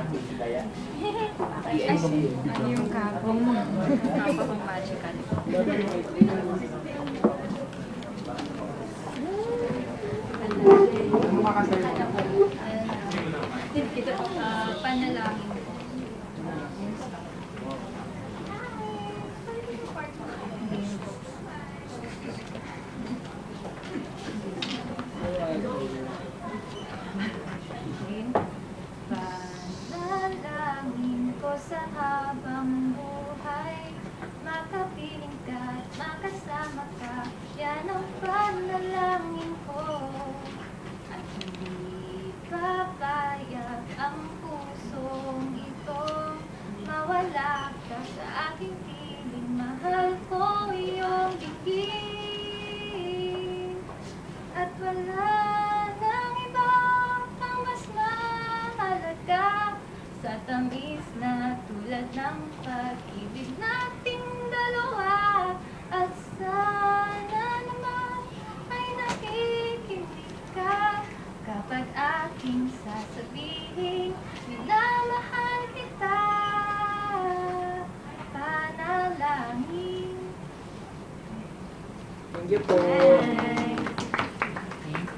Ano yung kapong? Kapong magical. Panalangin. Panalangin ko sa habang buhay, makapiling ka at makasama ka, yan ang panalangin ko. At hindi papayag ang pusong ito, mawala ka sa aking piling, mahal ko iyong bigin. At wala nang iba pang mas mahalaga sa tamis na tulad ng pag-ibig nating dalawa. At sana naman ay nakikinig ka kapag aking sasabihin, minamahal kita. Panalangin. Thank you po.